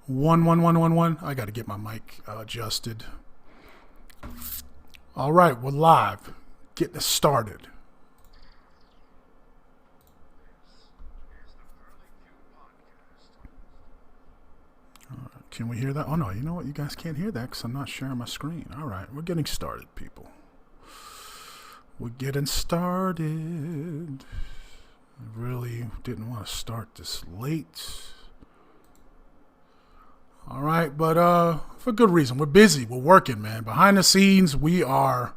11111. I got to get my mic adjusted. All right, we're live. Getting it started. Can we hear that? Oh, no, you know what? You guys can't hear that because I'm not sharing my screen. All right, we're getting started, people. We're getting started. I really didn't want to start this late. All right, but for good reason. We're busy. We're working, man. Behind the scenes, we are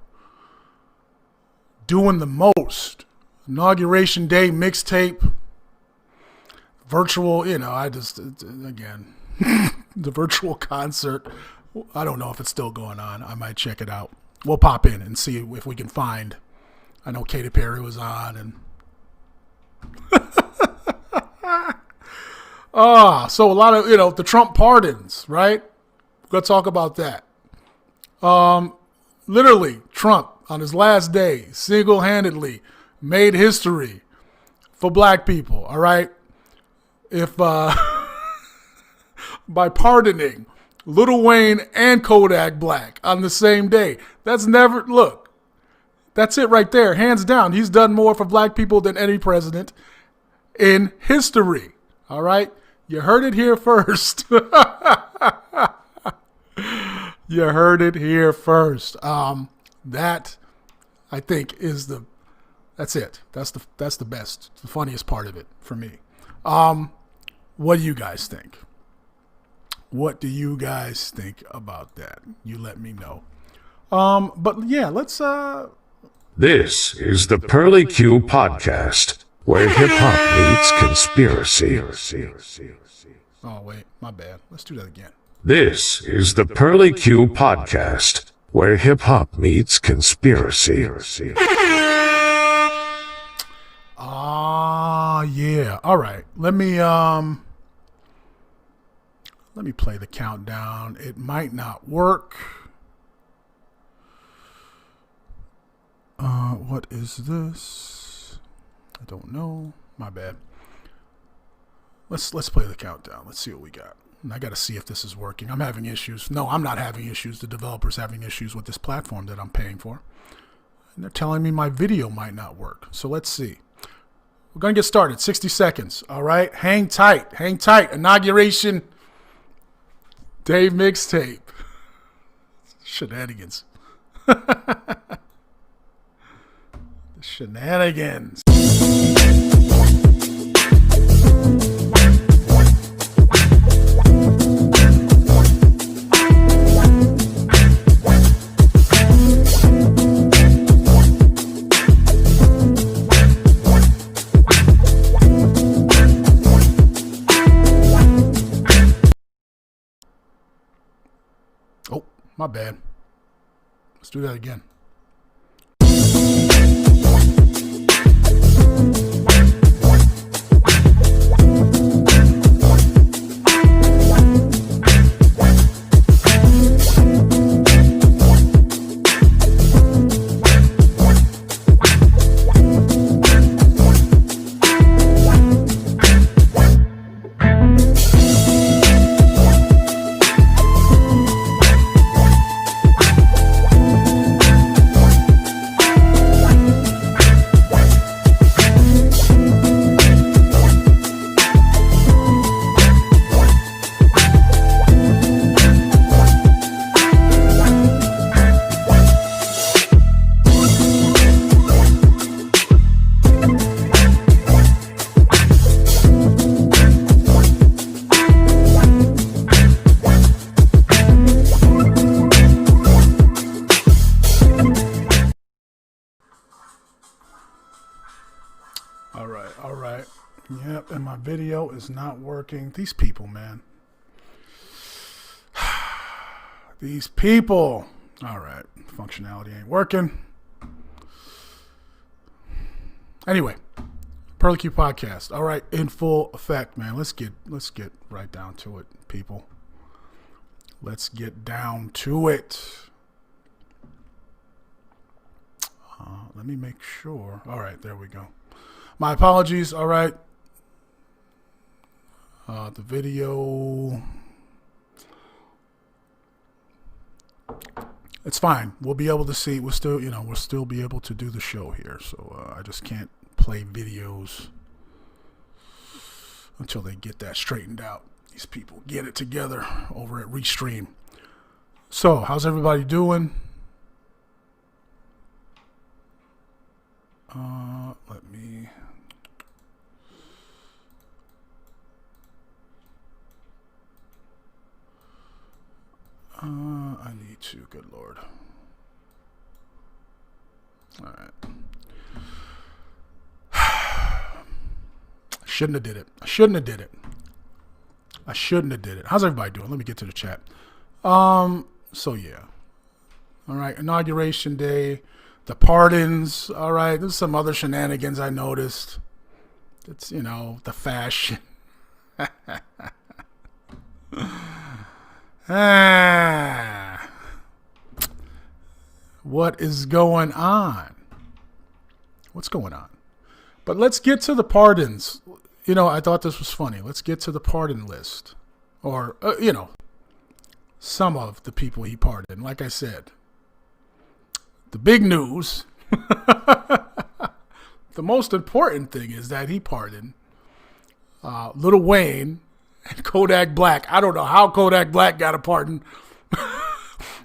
doing the most. Inauguration Day mixtape. Virtual, again, the virtual concert. I don't know if it's still going on. I might check it out. We'll pop in and see if we can find. I know Katy Perry was on and so a lot of, the Trump pardons, right? We're going to talk about that. Literally, Trump, on his last day, single-handedly made history for black people, all right? If, by pardoning Lil Wayne and Kodak Black on the same day. That's it right there, hands down. He's done more for black people than any president in history, all right? You heard it here first. You heard it here first. That, I think, that's it. That's the best, the funniest part of it for me. What do you guys think? What do you guys think about that? You let me know. But yeah, let's. This is the Pearly Q podcast, where hip-hop meets conspiracy. Oh, wait, my bad. Let's do that again. This is the Pearly Q podcast, where hip-hop meets conspiracy. Yeah. All right. Let me play the countdown. It might not work. What is this? I don't know. My bad. Let's play the countdown. Let's see what we got. And I got to see if this is working. I'm having issues. No, I'm not having issues. The developer's having issues with this platform that I'm paying for. And they're telling me my video might not work. So let's see. We're going to get started. 60 seconds. All right. Hang tight. Hang tight. Inauguration Day mixtape. Shenanigans. Shenanigans. Oh, my bad. Let's do that again. All right. Yep, and my video is not working. These people, man. These people. All right, functionality ain't working. Anyway, Pearly Q podcast. All right, in full effect, man. Let's get right down to it, people. Let's get down to it. Let me make sure. All right, there we go. My apologies. All right. The video. it's fine. We'll be able to see. We'll still be able to do the show here. So I just can't play videos until they get that straightened out. These people get it together over at Restream. So, how's everybody doing? Let me... I need to, good Lord. All right. Shouldn't have did it. I shouldn't have did it. How's everybody doing? Let me get to the chat. So yeah. All right. Inauguration Day. The pardons. All right. There's some other shenanigans I noticed. It's, the fashion. What is going on? What's going on? But let's get to the pardons. I thought this was funny. Let's get to the pardon list. Or, some of the people he pardoned. Like I said, the big news, the most important thing is that he pardoned Lil Wayne and Kodak Black. I don't know how Kodak Black got a pardon.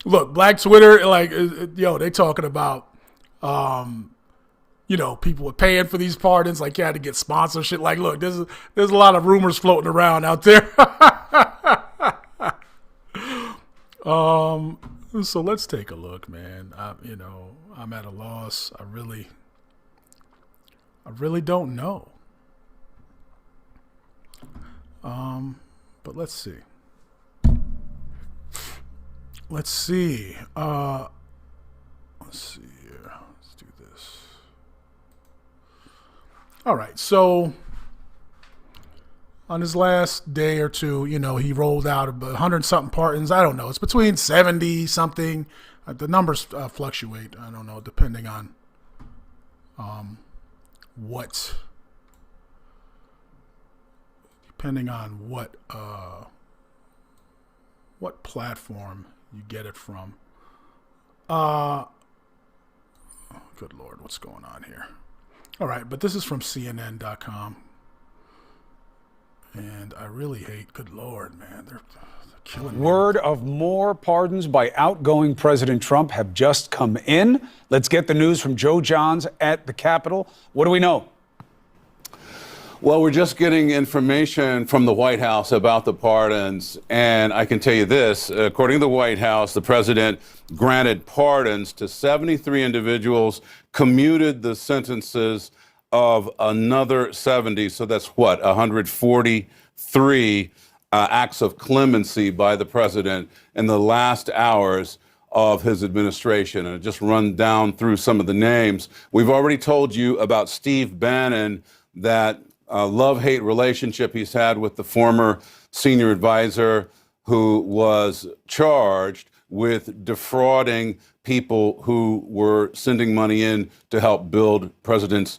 Look, Black Twitter, they talking about, people were paying for these pardons, like you had to get sponsorship. Like, look, there's a lot of rumors floating around out there. So let's take a look, man. I'm at a loss. I really don't know. But let's see. Let's see here. Let's do this. All right. So on his last day or two, he rolled out 100-something pardons. I don't know. It's between 70-something. The numbers fluctuate. I don't know, depending on what platform you get it from. Good Lord, what's going on here? All right, but this is from CNN.com. And I really hate, good Lord, man, they're killing me. Word of more pardons by outgoing President Trump have just come in. Let's get the news from Joe Johns at the Capitol. What do we know? Well, we're just getting information from the White House about the pardons, and I can tell you this. According to the White House, the president granted pardons to 73 individuals, commuted the sentences of another 70, so that's 143 acts of clemency by the president in the last hours of his administration. And just run down through some of the names. We've already told you about Steve Bannon, that love-hate relationship he's had with the former senior advisor who was charged with defrauding people who were sending money in to help build President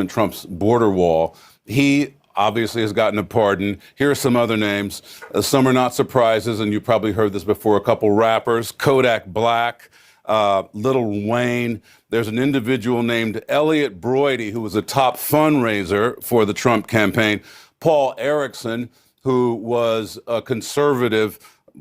Trump's border wall. He obviously has gotten a pardon. Here are some other names. Some are not surprises, and you probably heard this before. A couple rappers, Kodak Black, Lil Wayne. There's an individual named Elliot Broidy, who was a top fundraiser for the Trump campaign. Paul Erickson, who was a conservative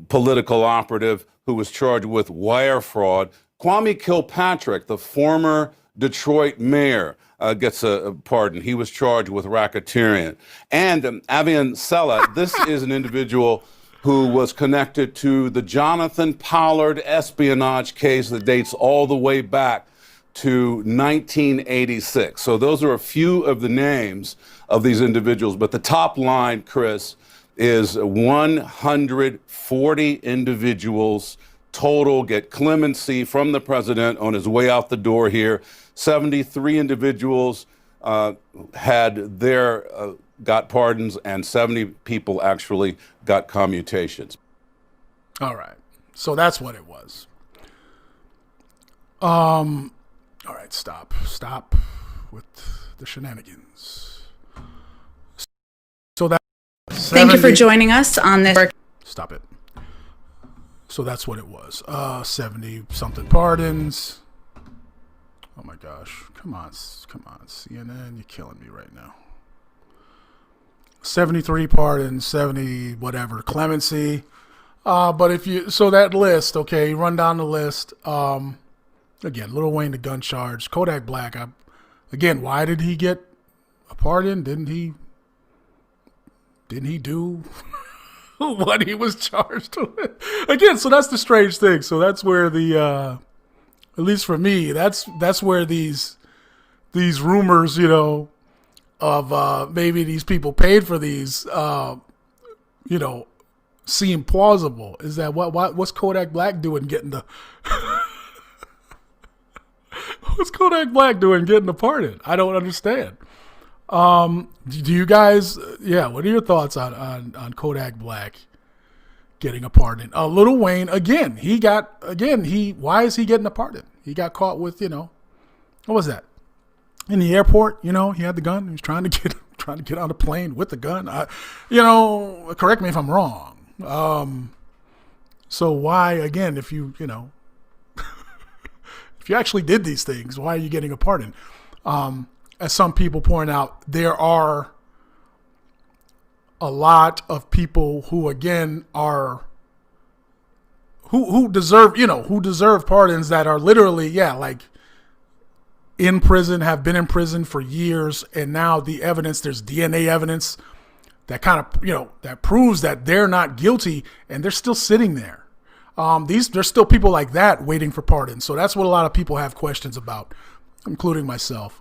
political operative who was charged with wire fraud. Kwame Kilpatrick, the former Detroit mayor, gets a pardon. He was charged with racketeering. And Avian Sella, this is an individual who was connected to the Jonathan Pollard espionage case that dates all the way back to 1986. So those are a few of the names of these individuals. But the top line, Chris, is 140 individuals total get clemency from the president on his way out the door here. 73 individuals had their got pardons, and 70 people actually got commutations. All right. So that's what it was. All right, stop with the shenanigans. So that Thank you for joining us on this. Stop it. So that's what it was. 70 something pardons. Oh my gosh. Come on, CNN, you're killing me right now. 73 pardons, 70 whatever clemency. But so that list, okay, run down the list. Again, Lil Wayne, the gun charge. Kodak Black, again, why did he get a pardon? Didn't he do what he was charged with? Again, so that's the strange thing. So that's where at least for me, that's where these rumors, of maybe these people paid for these, seem plausible. Is that what's Kodak Black doing getting the what's Kodak Black doing getting the pardon? I don't understand. Do you guys? Yeah, what are your thoughts on Kodak Black getting a pardon? Lil Wayne again. Why is he getting a pardon? He got caught with what was that? In the airport, he had the gun. He was trying to get on the plane with the gun. Correct me if I'm wrong. So why again? If you if you actually did these things, why are you getting a pardon? As some people point out, there are a lot of people who again are who deserve pardons that are literally like in prison, have been in prison for years, and now there's DNA evidence that kind of that proves that they're not guilty, and they're still sitting there. There's still people like that waiting for pardons. So that's what a lot of people have questions about, including myself.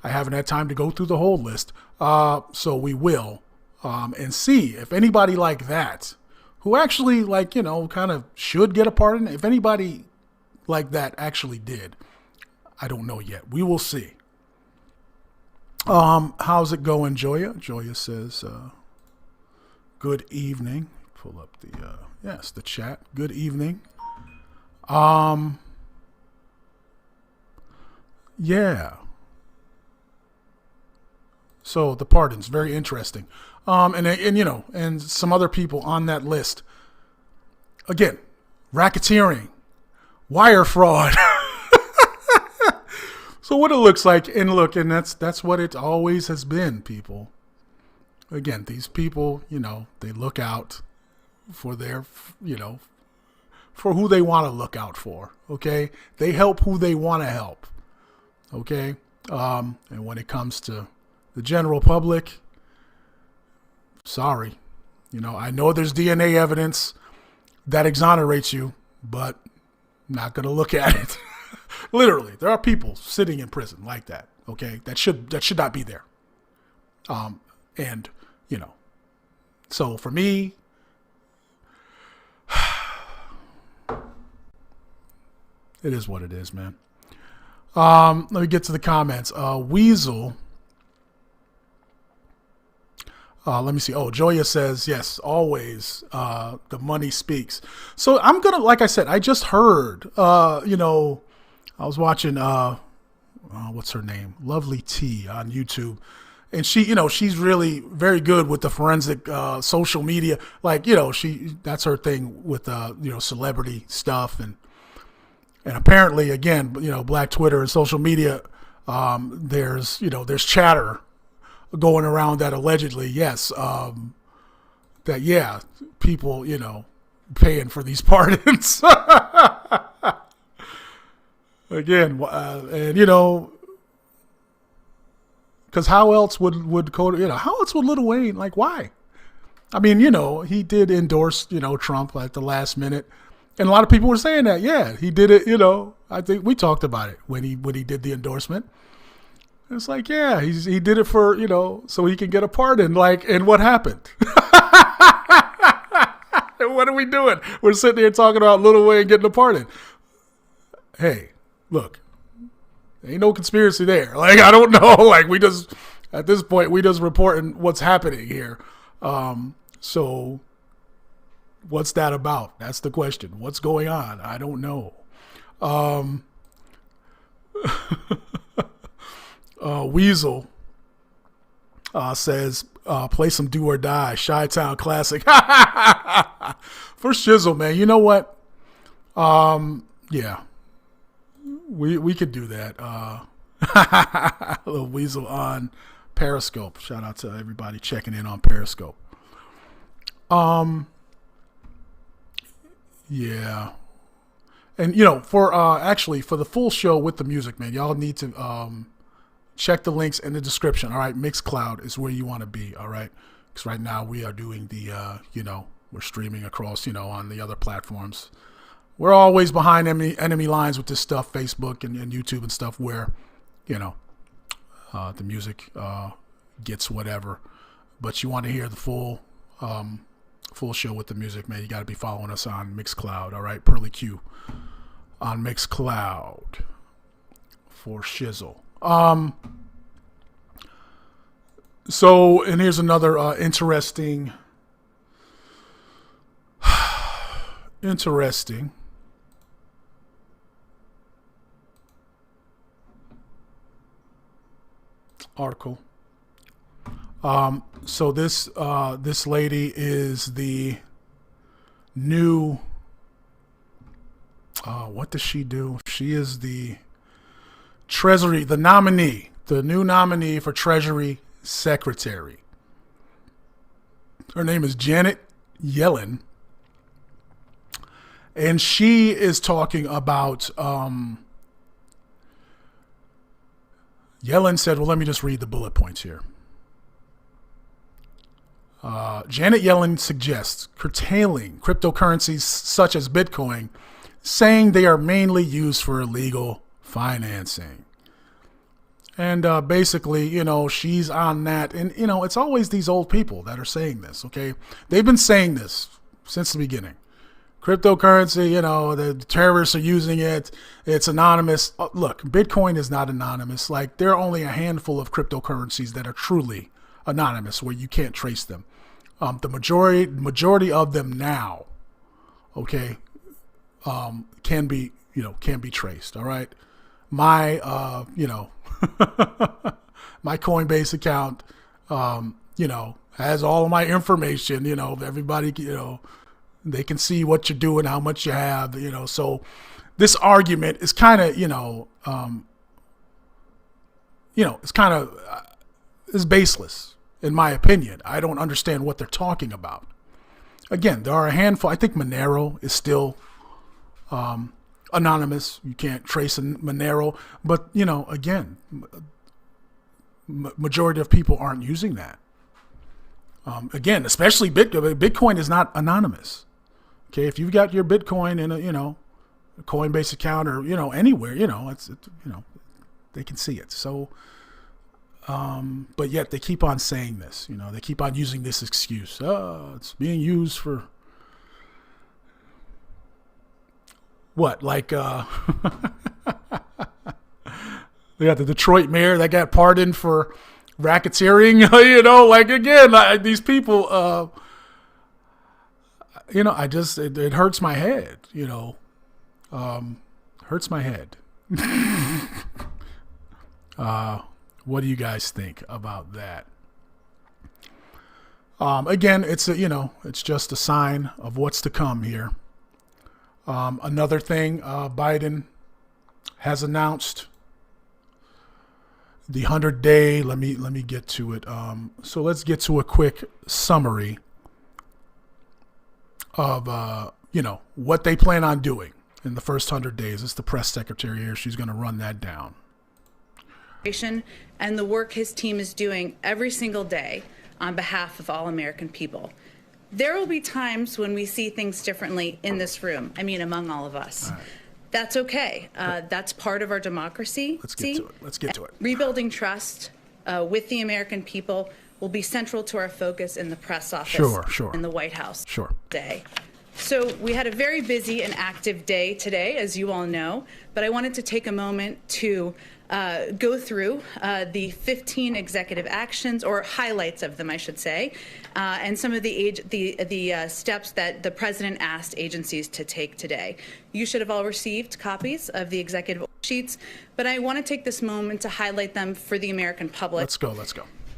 I haven't had time to go through the whole list, so we will and see if anybody like that, who actually kind of should get a pardon, if anybody like that actually did. I don't know yet. We will see. How's it going, Joya? Joya says, good evening. Pull up the chat. Good evening. Yeah. So the pardons, very interesting. And some other people on that list. Again, racketeering, wire fraud. So what it looks like, and that's what it always has been, people. Again, these people, they look out for their, for who they want to look out for, okay? They help who they want to help, okay? And when it comes to the general public, sorry. I know there's DNA evidence that exonerates you, but I'm not going to look at it. Literally, there are people sitting in prison like that, okay? That should not be there. So for me, it is what it is, man. Let me get to the comments. Weasel. Let me see. Oh, Joya says, yes, always, the money speaks. So I'm going to, like I said, I just heard, I was watching, what's her name? Lovely T on YouTube. And she, she's really very good with the forensic social media. Like, that's her thing with, celebrity stuff. And apparently, again, Black Twitter and social media, there's chatter going around that allegedly, yes, that, yeah, people, paying for these pardons. Again, and because how else would how else would Lil Wayne, like, why? I mean, he did endorse, Trump at the last minute, and a lot of people were saying that, yeah, he did it. I think we talked about it when he did the endorsement. It's like, yeah, he did it for so he can get a pardon. Like, and what happened? What are we doing? We're sitting here talking about Lil Wayne getting a pardon. Hey. Look, ain't no conspiracy there. Like, I don't know. Like, at this point, we just reporting what's happening here. So what's that about? That's the question. What's going on? I don't know. Weasel says, play some Do or Die, Chi-Town classic. For Shizzle, man. You know what? Yeah. We could do that. A little Weasel on Periscope. Shout out to everybody checking in on Periscope. Yeah. And, for actually, for the full show with the music, man, y'all need to check the links in the description. All right, Mixcloud is where you want to be. All right, because right now we are doing the, we're streaming across, on the other platforms. We're always behind enemy lines with this stuff, Facebook and YouTube and stuff, where, the music gets whatever. But you want to hear the full show with the music, man. You got to be following us on Mixcloud. All right, Pearly Q on Mixcloud for Shizzle. So, and here's another interesting article. So this lady is the new. What does she do? She is the Treasury, the new nominee for Treasury Secretary. Her name is Janet Yellen. And she is talking about, Yellen said, well, let me just read the bullet points here. Janet Yellen suggests curtailing cryptocurrencies such as Bitcoin, saying they are mainly used for illegal financing. And basically, she's on that. And, it's always these old people that are saying this, okay? They've been saying this since the beginning. Cryptocurrency, the terrorists are using it. It's anonymous. Look, Bitcoin is not anonymous. Like, there are only a handful of cryptocurrencies that are truly anonymous where you can't trace them. The majority of them now, okay, can be traced. All right. My, my Coinbase account, has all of my information, everybody, they can see what you're doing, how much you have, so this argument is kind of, it's baseless in my opinion. I don't understand what they're talking about. Again, there are a handful. I think Monero is still, anonymous. You can't trace Monero, but again, majority of people aren't using that. Again, especially Bitcoin is not anonymous. Okay, if you've got your Bitcoin in a Coinbase account or anywhere, they can see it. So, but yet they keep on saying this. They keep on using this excuse. Oh, it's being used for what? Like, they got the Detroit mayor that got pardoned for racketeering. Like again, these people. It hurts my head. Hurts my head. What do you guys think about that? Again, it's it's just a sign of what's to come here. Another thing, Biden has announced the 100-day. Let me get to it. So let's get to a quick summary of what they plan on doing in the first 100 days. It's the press secretary here. She's going to run that down. And the work his team is doing every single day on behalf of all American people. There will be times when we see things differently in this room. I mean, among all of us. All right. That's okay. That's part of our democracy. Let's get to it. Rebuilding trust with the American people will be central to our focus in the press office. Sure. In the White House. Sure. Day. So we had a very busy and active day today, as you all know, but I wanted to take a moment to go through the 15 executive actions, or highlights of them, I should say, and some of the steps that the president asked agencies to take today. You should have all received copies of the executive sheets, but I want to take this moment to highlight them for the American public. Let's go.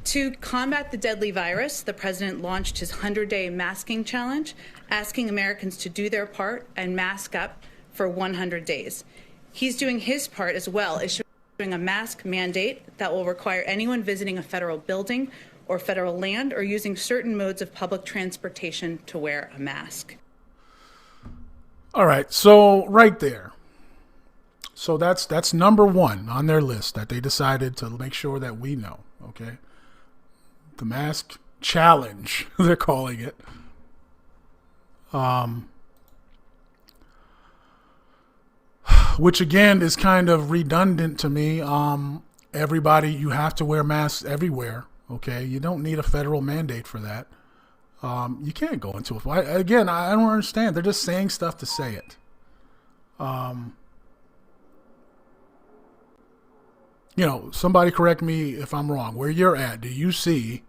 To combat the deadly virus, the president launched his 100-day masking challenge, asking Americans to do their part and mask up for 100 days. He's doing his part as well, issuing a mask mandate that will require anyone visiting a federal building or federal land or using certain modes of public transportation to wear a mask. All right, so right there. So that's number one on their list that they decided to make sure that we know, okay? The mask challenge, they're calling it. Which again is kind of redundant to me. Everybody, you have to wear masks everywhere, okay? You don't need a federal mandate for that. You can't go into it. Again, I don't understand. They're just saying stuff to say it. Somebody correct me if I'm wrong. Where you're at, do you see,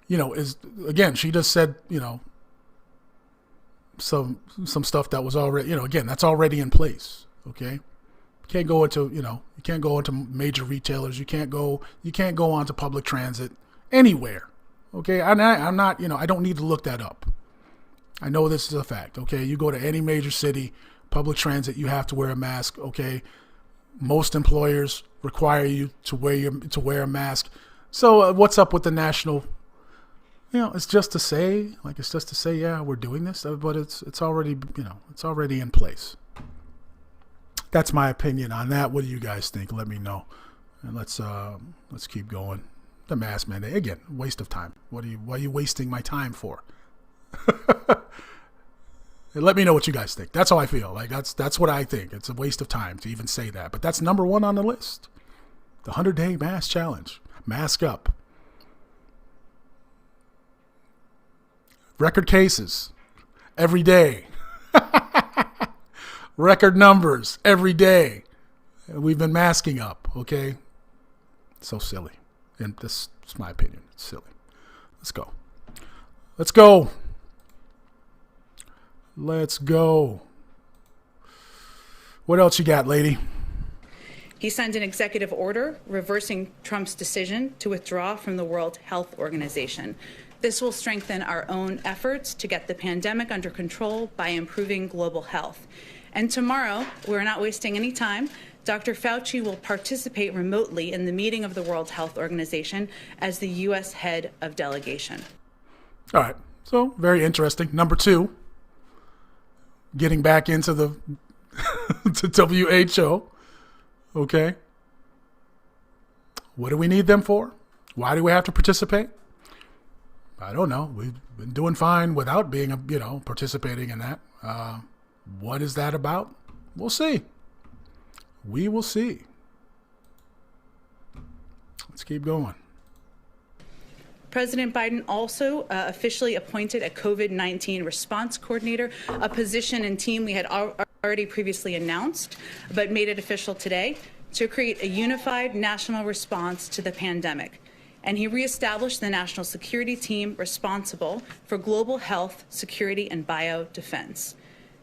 she just said, some stuff that was already, again, that's already in place. Okay. You can't go into major retailers. You can't go onto public transit anywhere. Okay. I'm not, I don't need to look that up. I know this is a fact. Okay. You go to any major city, public transit, you have to wear a mask. Okay. Most employers require you to wear a mask. So what's up with the national? It's just to say, yeah, we're doing this, but it's already, it's already in place. That's my opinion on that. What do you guys think? Let me know, and let's keep going. The mask mandate again, waste of time. What are you wasting my time for? Let me know what you guys think. That's how I feel. Like that's what I think. It's a waste of time to even say that. But that's number one on the list. The 100-day mask challenge. Mask up. Record cases every day. Record numbers every day. We've been masking up, okay? So silly. And this is my opinion. It's silly. Let's go. Let's go. Let's go. What else you got, lady? He signed an executive order reversing Trump's decision to withdraw from the World Health Organization. This will strengthen our own efforts to get the pandemic under control by improving global health. And tomorrow, we're not wasting any time, Dr. Fauci will participate remotely in the meeting of the World Health Organization as the U.S. head of delegation. All right. So, very interesting. Number two, getting back into the to WHO. Okay. What do we need them for? Why do we have to participate? I don't know. We've been doing fine without being, participating in that. What is that about? We'll see. We will see. Let's keep going. President Biden also officially appointed a COVID-19 response coordinator, a position and team we had already previously announced, but made it official today to create a unified national response to the pandemic. And he reestablished the national security team responsible for global health, security, and biodefense.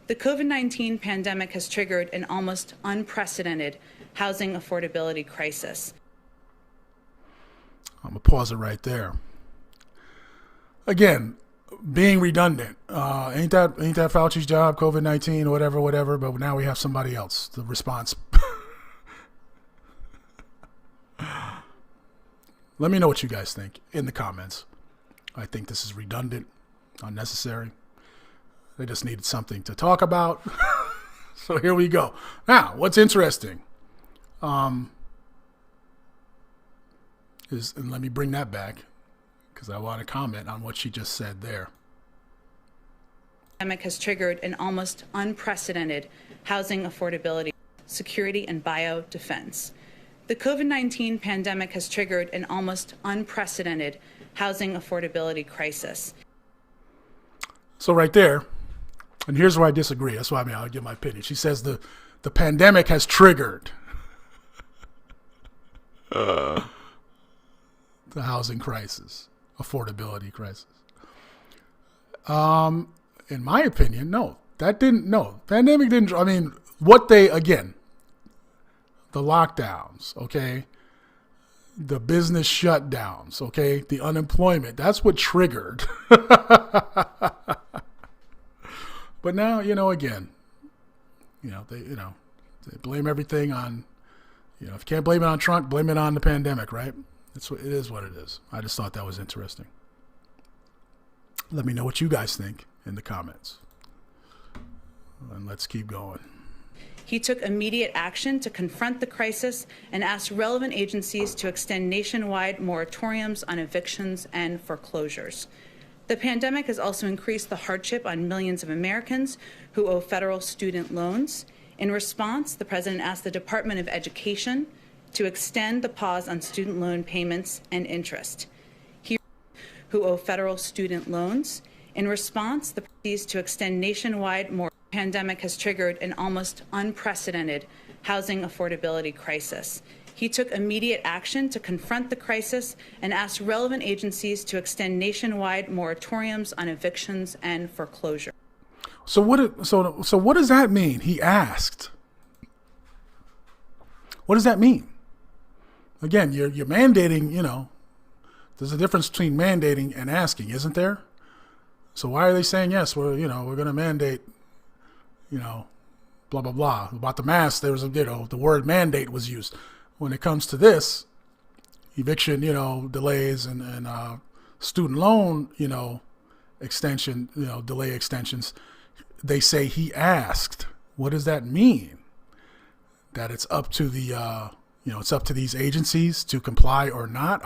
The COVID-19 pandemic has triggered an almost unprecedented housing affordability crisis. I'm going to pause it right there. Again, being redundant. Ain't that Fauci's job, COVID-19, whatever, but now we have somebody else, the response. Let me know what you guys think in the comments. I think this is redundant, unnecessary. They just needed something to talk about. So here we go. Now, what's interesting and let me bring that back because I want to comment on what she just said there. The pandemic has triggered an almost unprecedented housing affordability, security, and biodefense. The COVID-19 pandemic has triggered an almost unprecedented housing affordability crisis. So right there, and here's where I disagree. That's why I'll give my opinion. She says the pandemic has triggered the housing crisis, affordability crisis. In my opinion, no. Pandemic didn't, the lockdowns, okay? the business shutdowns, okay, the unemployment. That's what triggered. But now, again, they blame everything on, if you can't blame it on Trump, blame it on the pandemic, right? It is what it is. I just thought that was interesting. Let me know what you guys think in the comments. And let's keep going. He took immediate action to confront the crisis and asked relevant agencies to extend nationwide moratoriums on evictions and foreclosures. The pandemic has also increased the hardship on millions of Americans who owe federal student loans. In response, the president asked the Department of Education to extend the pause on student loan payments and interest. Who owe federal student loans. In response, the president to extend nationwide moratoriums. The pandemic has triggered an almost unprecedented housing affordability crisis. He took immediate action to confront the crisis and asked relevant agencies to extend nationwide moratoriums on evictions and foreclosure. So what does that mean? He asked. What does that mean? Again, you're mandating, there's a difference between mandating and asking, isn't there? So why are they saying, yes, we're going to mandate, blah, blah, blah. About the mask, there was the word mandate was used. When it comes to this, eviction, delays and student loan, extension, delay extensions, they say he asked. What does that mean? That it's up to the, it's up to these agencies to comply or not?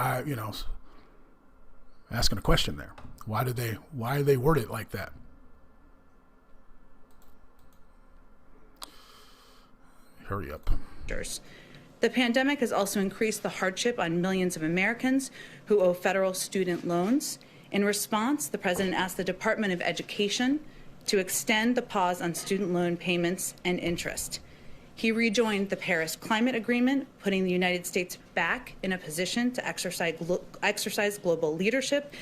Asking a question there. Why do they word it like that? Hurry up. The pandemic has also increased the hardship on millions of Americans who owe federal student loans. In response, the president asked the Department of Education to extend the pause on student loan payments and interest. He rejoined the Paris Climate Agreement, putting the United States back in a position to exercise global leadership.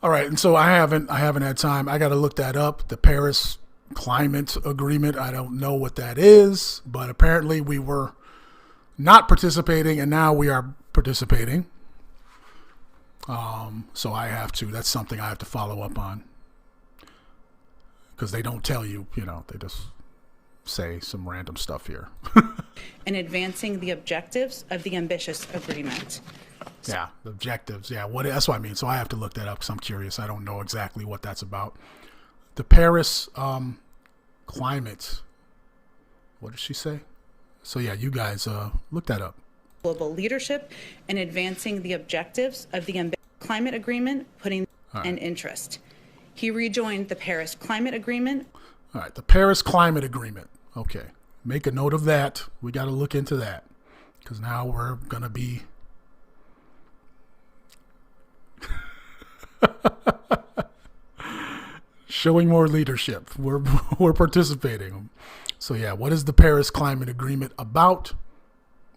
All right, and so I haven't had time. I got to look that up. The Paris Climate Agreement. I don't know what that is, but apparently we were not participating, and now we are participating. So that's something I have to follow up on, because they don't tell you, they just say some random stuff here. And advancing the objectives of the ambitious agreement. Yeah, the objectives. Yeah, that's what I mean. So I have to look that up because I'm curious. I don't know exactly what that's about. The Paris climate. What did she say? So yeah, you guys look that up. Global leadership and advancing the objectives of the climate agreement, putting an interest. He rejoined the Paris Climate Agreement. All right, the Paris Climate Agreement. Okay, make a note of that. We got to look into that because now we're going to be showing more leadership. We're participating. So yeah, what is the Paris Climate Agreement about?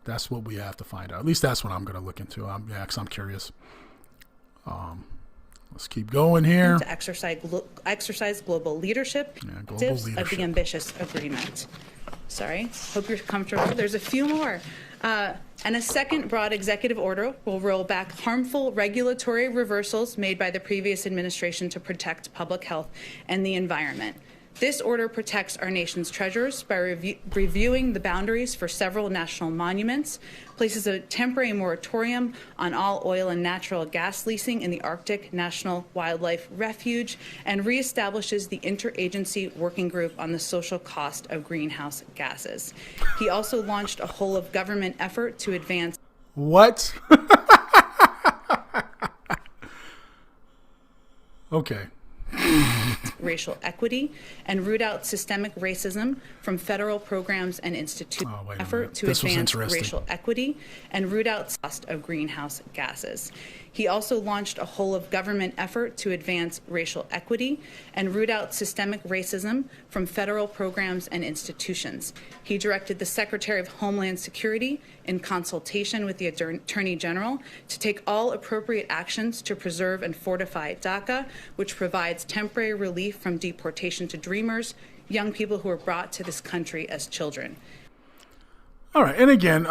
That's what we have to find out. At least that's what I'm going to look into. Because I'm curious. Let's keep going here. To exercise global leadership, of the ambitious agreement. Sorry, hope you're comfortable. There's a few more. And a second broad executive order will roll back harmful regulatory reversals made by the previous administration to protect public health and the environment. This order protects our nation's treasures by reviewing the boundaries for several national monuments, places a temporary moratorium on all oil and natural gas leasing in the Arctic National Wildlife Refuge, and reestablishes the interagency working group on the social cost of greenhouse gases. He also launched a whole-of-government effort to advance... What? Okay. Racial equity and root out systemic racism from federal programs and institutions. Effort to advance racial equity and root out cost of greenhouse gases. He also launched a whole-of-government effort to advance racial equity and root out systemic racism from federal programs and institutions. He directed the Secretary of Homeland Security, in consultation with the Attorney General, to take all appropriate actions to preserve and fortify DACA, which provides temporary relief from deportation to Dreamers, young people who were brought to this country as children. All right, and again,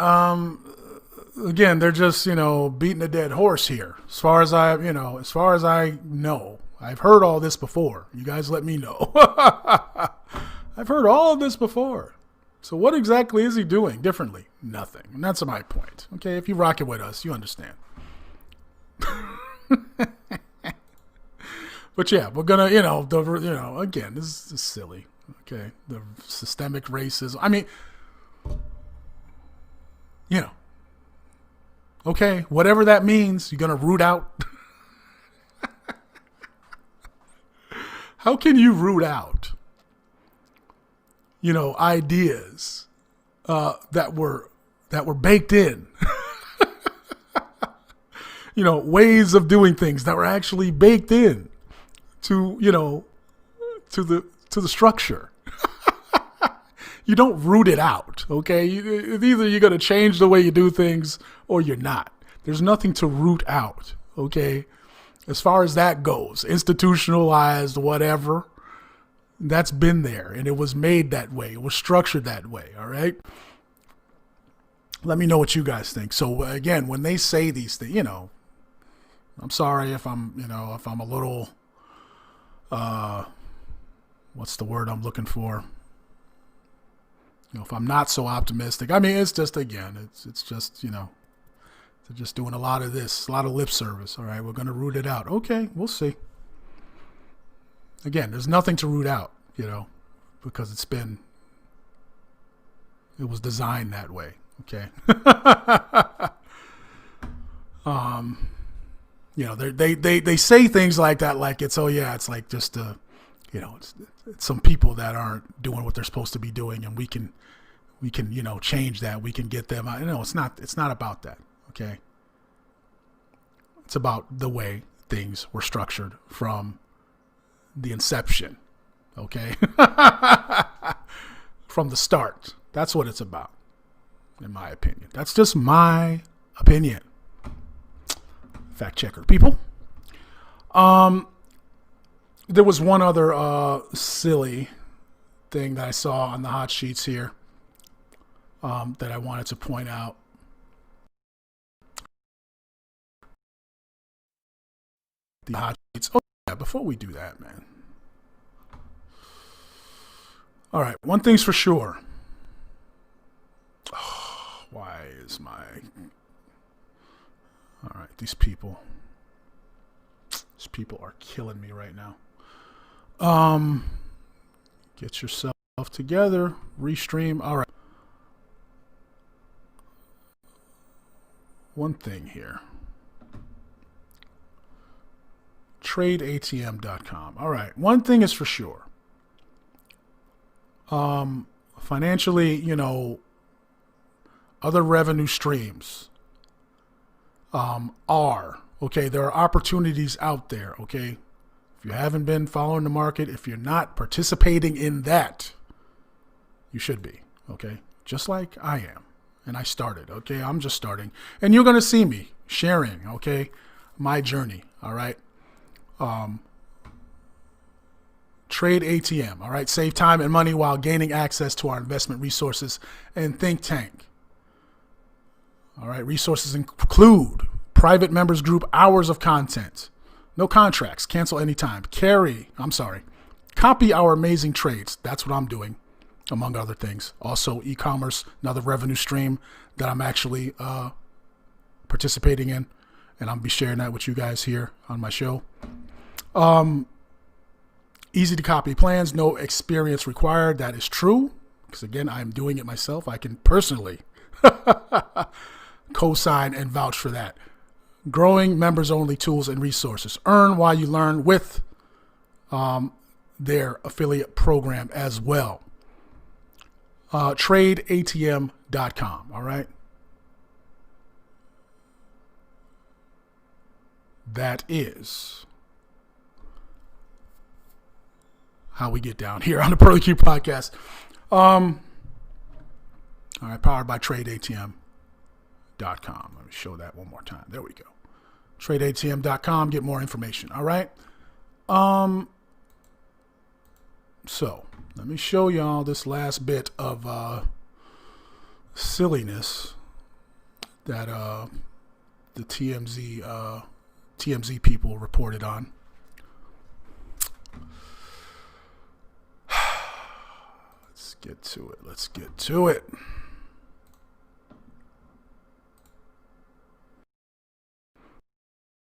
again, they're just, beating a dead horse here. As far as I know, I've heard all this before. You guys let me know. I've heard all of this before. So what exactly is he doing differently? Nothing. And that's my point. Okay, if you rock it with us, you understand. But yeah, we're gonna, again, this is silly. Okay, the systemic racism. I mean, okay, whatever that means, you're gonna root out. How can you root out, ideas that were baked in? Ways of doing things that were actually baked in to the structure. You don't root it out, okay? Either you're going to change the way you do things or you're not. There's nothing to root out, okay? As far as that goes, institutionalized, whatever, that's been there, and it was made that way. It was structured that way, all right? Let me know what you guys think. So, again, when they say these things, I'm sorry if I'm a little, what's the word I'm looking for? If I'm not so optimistic. I mean, it's just, again, it's just, they're just doing a lot of this, a lot of lip service. All right, we're going to root it out. Okay, we'll see. Again, there's nothing to root out, because it was designed that way. Okay. They say things like that, like it's like just it's some people that aren't doing what they're supposed to be doing, and we can change that. We can get them out. It's not about that. Okay. It's about the way things were structured from the inception. Okay. From the start. That's what it's about, in my opinion. That's just my opinion. Fact checker people. There was one other silly thing that I saw on the hot sheets here that I wanted to point out. The hot sheets. Oh yeah, before we do that, man. All right, one thing's for sure. Oh, why is my... All right, these people are killing me right now. Get yourself together, restream. All right. One thing here. TradeATM.com. All right. One thing is for sure. Financially, other revenue streams are, okay, there are opportunities out there, okay? If you haven't been following the market, if you're not participating in that, you should be, okay? Just like I am. And I started, okay? I'm just starting. And you're going to see me sharing, okay, my journey, all right? Trade ATM, all right? Save time and money while gaining access to our investment resources and think tank. All right, resources include private members group, hours of content, no contracts, cancel anytime, copy our amazing trades. That's what I'm doing, among other things. Also, e-commerce, another revenue stream that I'm actually participating in, and I'll be sharing that with you guys here on my show. Easy to copy plans, no experience required. That is true, because again, I'm doing it myself. I can personally co-sign and vouch for that. Growing members-only tools and resources. Earn while you learn with their affiliate program as well. TradeATM.com, all right? That is how we get down here on the Pearly Q podcast. All right, powered by TradeATM.com. Let me show that one more time. There we go. TradeATM.com. Get more information. All right. So let me show y'all this last bit of silliness that the TMZ people reported on. Let's get to it. Let's get to it.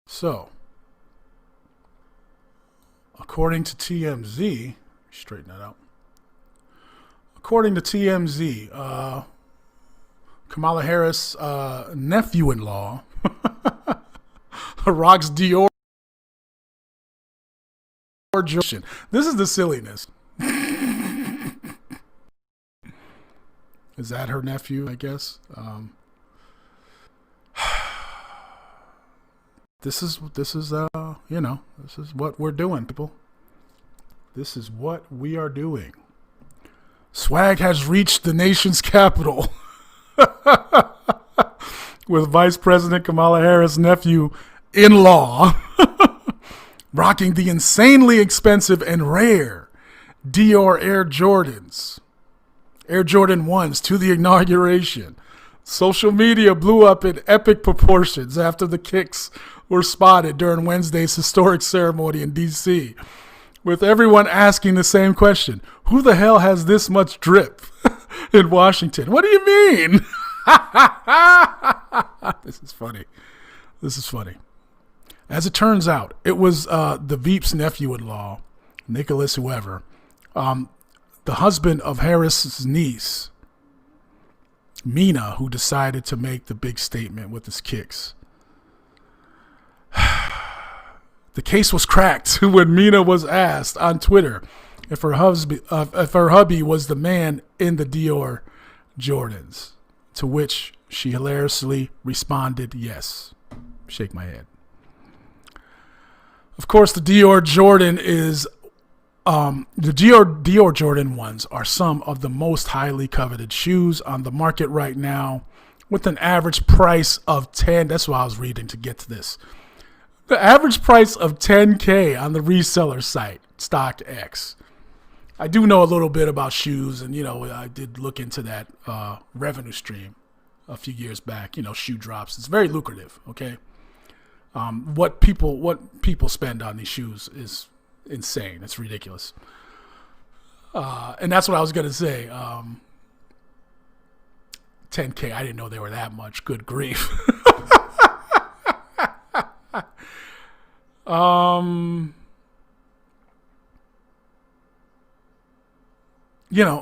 So, according to TMZ, straighten that out. According to TMZ, Kamala Harris' nephew-in-law rocks Dior. This is the silliness. Is that her nephew, I guess? This is this is what we're doing, people. This is what we are doing. Swag has reached the nation's capital with Vice President Kamala Harris' nephew-in-law rocking the insanely expensive and rare Dior Air Jordans. Air Jordan 1s to the inauguration. Social media blew up in epic proportions after the kicks were spotted during Wednesday's historic ceremony in D.C., with everyone asking the same question. Who the hell has this much drip in Washington? What do you mean? This is funny. This is funny. As it turns out, it was the Veep's nephew-in-law, Nicholas whoever, the husband of Harris's niece, Mina, who decided to make the big statement with his kicks. The case was cracked when Mina was asked on Twitter if her hubby was the man in the Dior Jordans, to which she hilariously responded, yes. Shake my head. Of course, the Dior Jordan is the Dior Jordan 1s are some of the most highly coveted shoes on the market right now, with an average price of 10. That's what I was reading to get to this. The average price of $10K on the reseller site, StockX. I do know a little bit about shoes, and I did look into that revenue stream a few years back. Shoe drops. It's very lucrative. Okay, what people spend on these shoes is insane. It's ridiculous. And that's what I was gonna say. $10K. I didn't know they were that much. Good grief.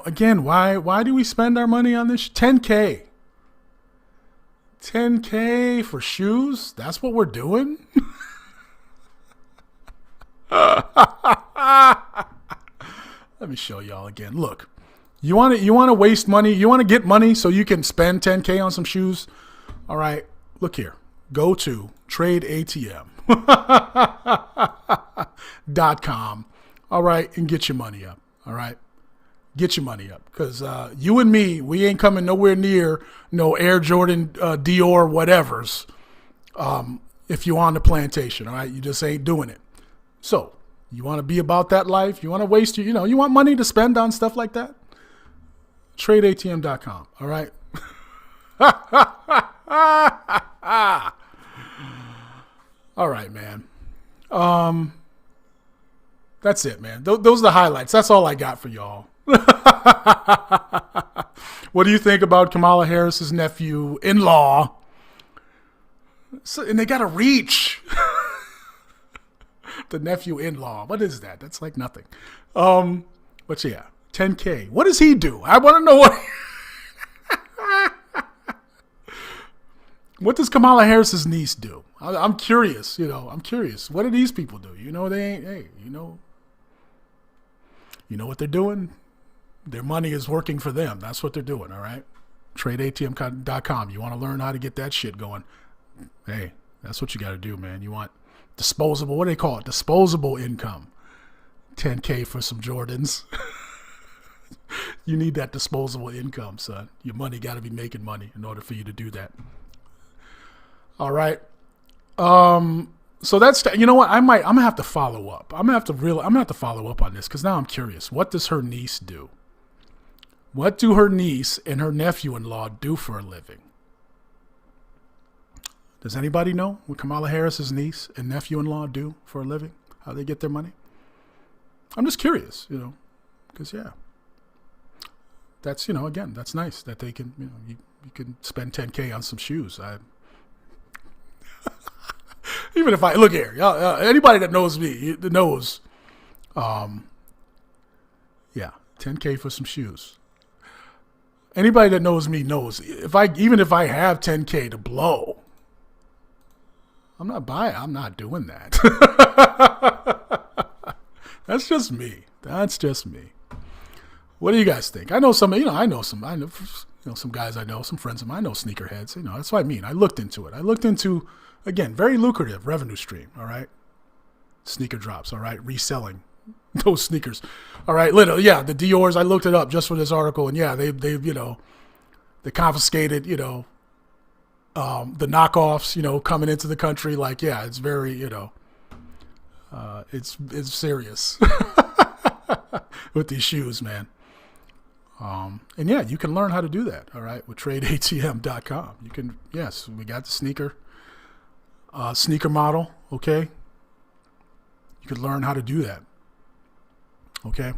Again, why do we spend our money on this? 10K. 10K for shoes? That's what we're doing? Let me show y'all again. Look, you want to waste money? You want to get money so you can spend 10K on some shoes? All right, look here. Go to tradeatm.com. All right, and get your money up. All right, get your money up, because you and me, we ain't coming nowhere near no Air Jordan, Dior, whatevers. If you're on the plantation, all right, you just ain't doing it. So you want to be about that life? You want to waste you want money to spend on stuff like that? TradeATM.com. All right. All right, man. That's it, man. Those are the highlights. That's all I got for y'all. What do you think about Kamala Harris's nephew-in-law? And they got to reach. The nephew-in-law. What is that? That's like nothing. But yeah, 10K. What does he do? I want to know what. What does Kamala Harris's niece do? I'm curious. I'm curious. What do these people do? They ain't. Hey, you know what they're doing? Their money is working for them. That's what they're doing. All right. TradeATM.com. You want to learn how to get that shit going? Hey, that's what you got to do, man. You want disposable, what do they call it? Disposable income. 10K for some Jordans. You need that disposable income, son. Your money got to be making money in order for you to do that. All right. So that's, what? I'm gonna have to follow up. I'm gonna have to follow up on this, because now I'm curious. What does her niece do? What do her niece and her nephew-in-law do for a living? Does anybody know what Kamala Harris's niece and nephew-in-law do for a living? How they get their money? I'm just curious, because that's, again, that's nice that they can, you can spend $10K on some shoes. Even if look here, anybody that knows me knows, $10K for some shoes. Anybody that knows me knows even if I have $10K to blow, I'm not doing that. That's just me. What do you guys think? I know some guys I know, some friends of mine, I know sneakerheads. That's what I mean. I looked into it. Again, very lucrative revenue stream. All right. Sneaker drops. All right. Reselling those sneakers. All right. Literally. Yeah. The Dior's, I looked it up just for this article, and yeah, they confiscated, the knockoffs, coming into the country. Like, yeah, it's very, it's serious with these shoes, man. And yeah, you can learn how to do that. All right. With tradeatm.com. You can, yes, we got the sneaker model. Okay. You could learn how to do that. Okay.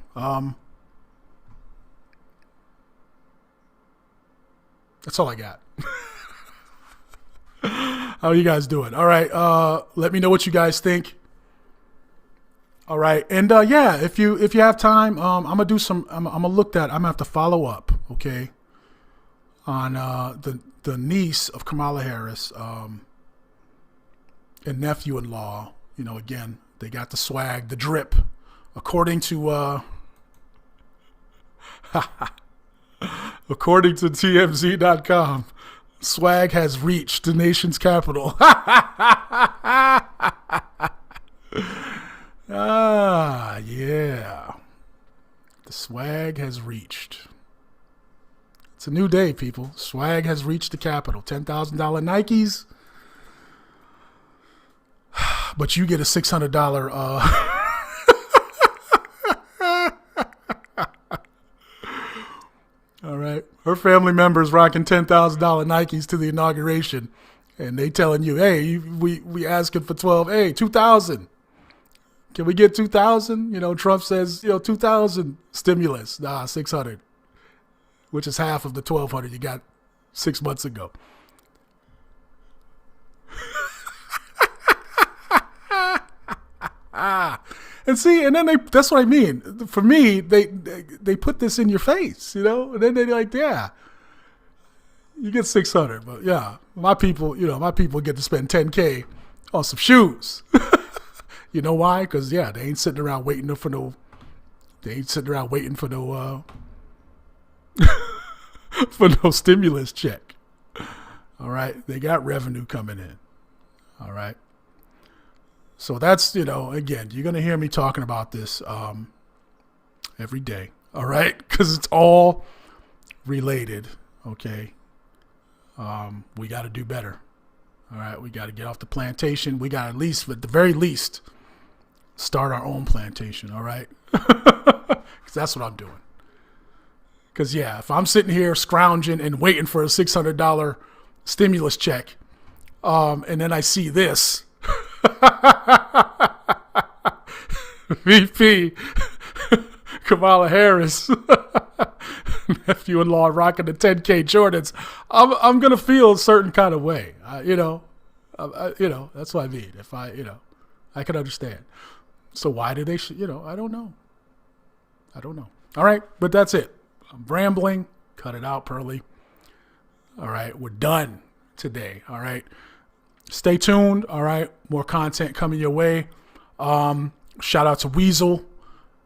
That's all I got. How are you guys doing? All right. Let me know what you guys think. All right. And if you have time, I'm gonna do some. I'm gonna have to follow up. Okay. On the niece of Kamala Harris, and nephew-in-law. Again, they got the swag, the drip. According to TMZ.com, swag has reached the nation's capital. Yeah. The swag has reached. It's a new day, people. Swag has reached the capital. $10,000 Nikes. But you get a $600 all right. Her family members rocking $10,000 Nikes to the inauguration. And they telling you, hey, we asking for 12, hey, 2,000. Can we get 2,000? Trump says, 2,000 stimulus. Nah, 600, which is half of the 1,200 you got 6 months ago. And see, and then that's what I mean. For me, they put this in your face, and then they're like, yeah, you get 600, but yeah, my people get to spend 10K on some shoes. You know why? Because they ain't sitting around waiting for no for no stimulus check. All right, they got revenue coming in. All right. So that's, again, you're going to hear me talking about this every day, all right? Because it's all related, okay? We got to do better, all right? We got to get off the plantation. We got at the very least, start our own plantation, all right? Because that's what I'm doing. Because, if I'm sitting here scrounging and waiting for a $600 stimulus check, and then I see this, VP Kamala Harris, nephew-in-law rocking the 10K Jordans, I'm gonna feel a certain kind of way. That's what I mean. If I can understand. So why do they? I don't know. All right, but that's it. I'm rambling. Cut it out, Pearly. All right, we're done today. All right. Stay tuned. All right. More content coming your way. Shout out to Weasel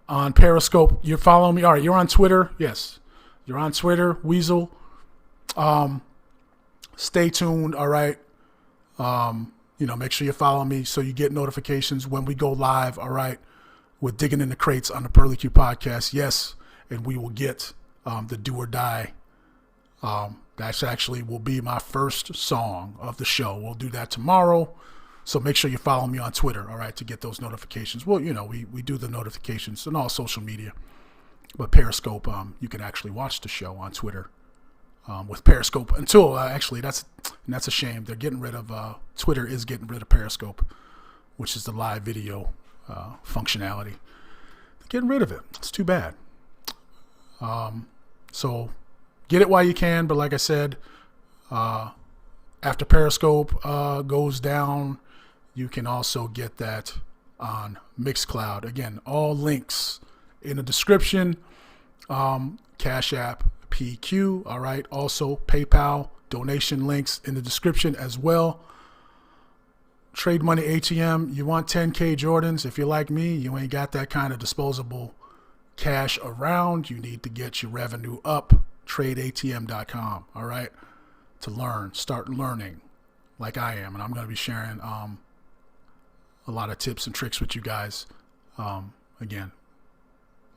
on Periscope. You're following me. All right. You're on Twitter. Yes. You're on Twitter, Weasel. Stay tuned. All right. Make sure you follow me so you get notifications when we go live. All right. We're digging in the crates on the Pearly Q podcast. Yes. And we will get the Do or Die. That's actually will be my first song of the show. We'll do that tomorrow. So make sure you follow me on Twitter, all right, to get those notifications. Well, we do the notifications on all social media. But Periscope, you can actually watch the show on Twitter with Periscope until actually that's a shame. They're getting rid of Twitter is getting rid of Periscope, which is the live video functionality. They're getting rid of it. It's too bad. So get it while you can. But like I said, after Periscope goes down, you can also get that on Mixcloud. Again, all links in the description. Cash App, PQ. All right. Also PayPal donation links in the description as well. Trade Money ATM. You want 10K Jordans? If you're like me, you ain't got that kind of disposable cash around. You need to get your revenue up. TradeATM.com. All right. To start learning like I am. And I'm going to be sharing a lot of tips and tricks with you guys again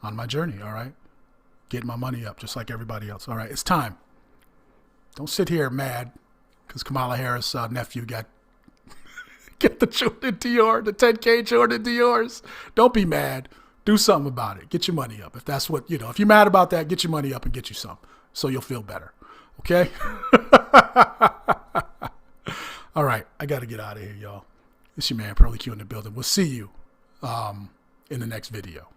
on my journey. All right. Getting my money up just like everybody else. All right. It's time. Don't sit here mad because Kamala Harris' nephew got get the Jordan Dior, the 10K Jordan Diors. Don't be mad. Do something about it. Get your money up. If that's what, if you're mad about that, get your money up and get you some so you'll feel better. Okay? All right. I got to get out of here, y'all. It's your man, Pearly Q in the building. We'll see you in the next video.